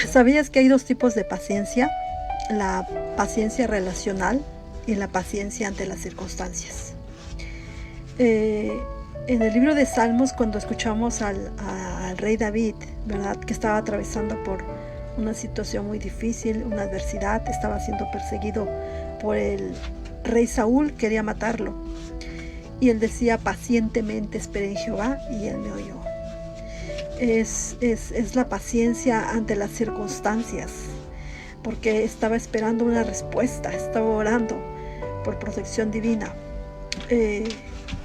¿Sabías que hay dos tipos de paciencia? La paciencia relacional y la paciencia ante las circunstancias. Eh, en el libro de Salmos, cuando escuchamos al rey David, ¿verdad? Que estaba atravesando por una situación muy difícil, una adversidad, estaba siendo perseguido por el rey Saúl, quería matarlo. Y él decía: pacientemente esperé en Jehová y él me oyó. Es la paciencia ante las circunstancias, porque estaba esperando una respuesta, estaba orando por protección divina,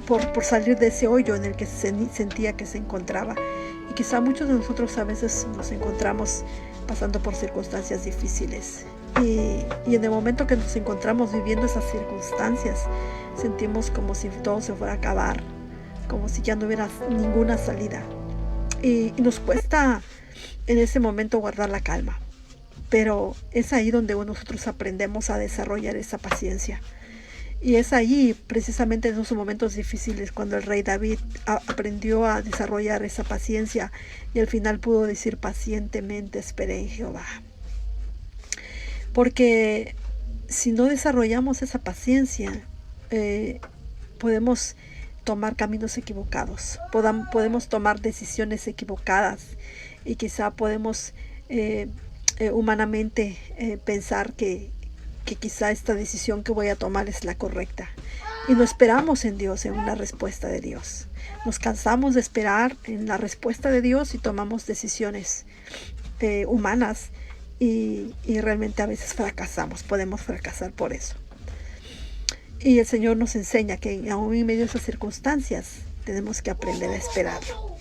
por salir de ese hoyo en el que sentía que se encontraba. Y quizá muchos de nosotros a veces nos encontramos pasando por circunstancias difíciles, y en el momento que nos encontramos viviendo esas circunstancias, sentimos como si todo se fuera a acabar, como si ya no hubiera ninguna salida, y nos cuesta en ese momento guardar la calma. Pero es ahí donde nosotros aprendemos a desarrollar esa paciencia. Y es ahí, precisamente en esos momentos difíciles, cuando el rey David aprendió a desarrollar esa paciencia, y al final pudo decir: pacientemente esperé en Jehová. Porque si no desarrollamos esa paciencia, podemos tomar caminos equivocados, podemos tomar decisiones equivocadas, y quizá podemos humanamente pensar que quizá esta decisión que voy a tomar es la correcta, y no esperamos en Dios, en una respuesta de Dios. Nos cansamos de esperar en la respuesta de Dios y tomamos decisiones humanas, y realmente a veces fracasamos, podemos fracasar por eso. Y el Señor nos enseña que aún en medio de esas circunstancias tenemos que aprender a esperarlo.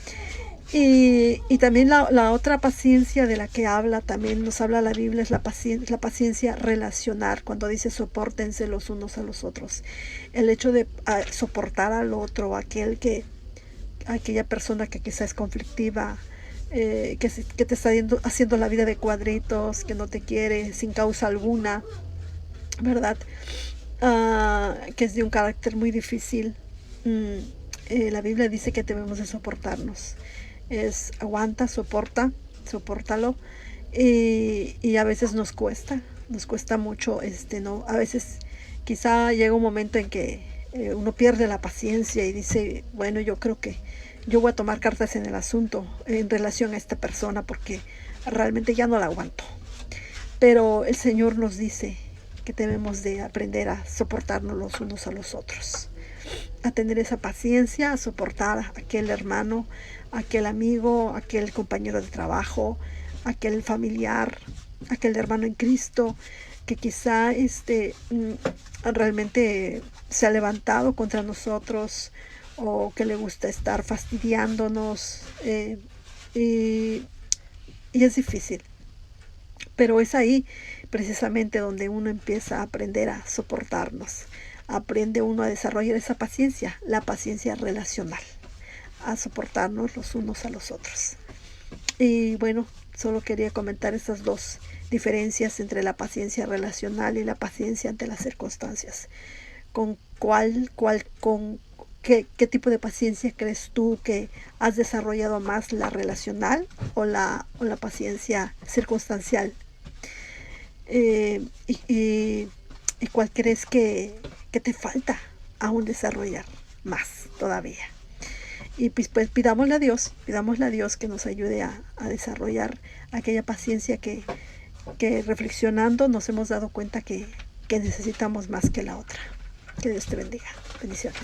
Y también la otra paciencia de la que también nos habla la Biblia, es la paciencia relacional, cuando dice: sopórtense los unos a los otros. El hecho de soportar al otro, aquella persona que quizás es conflictiva, que te está haciendo la vida de cuadritos, que no te quiere sin causa alguna, ¿verdad? Que es de un carácter muy difícil. La Biblia dice que debemos de soportarnos. Aguanta, sopórtalo. Y a veces nos cuesta mucho, ¿no? A veces quizá llega un momento en que uno pierde la paciencia y dice: bueno, yo creo que yo voy a tomar cartas en el asunto en relación a esta persona, porque realmente ya no la aguanto. Pero el Señor nos dice que debemos de aprender a soportarnos los unos a los otros, a tener esa paciencia, a soportar a aquel hermano, aquel amigo, aquel compañero de trabajo, aquel familiar, aquel hermano en Cristo, que quizá realmente se ha levantado contra nosotros, o que le gusta estar fastidiándonos, y es difícil. Pero es ahí precisamente donde uno empieza a aprender a soportarnos. Aprende uno a desarrollar esa paciencia, la paciencia relacional, a soportarnos los unos a los otros. Y bueno, solo quería comentar esas dos diferencias entre la paciencia relacional y la paciencia ante las circunstancias. ¿Con qué tipo de paciencia crees tú que has desarrollado más, la relacional o la paciencia circunstancial? ¿Y cuál crees que te falta aún desarrollar más todavía? Y pues pidámosle a Dios que nos ayude a desarrollar aquella paciencia que reflexionando nos hemos dado cuenta que necesitamos más que la otra. Que Dios te bendiga. Bendiciones.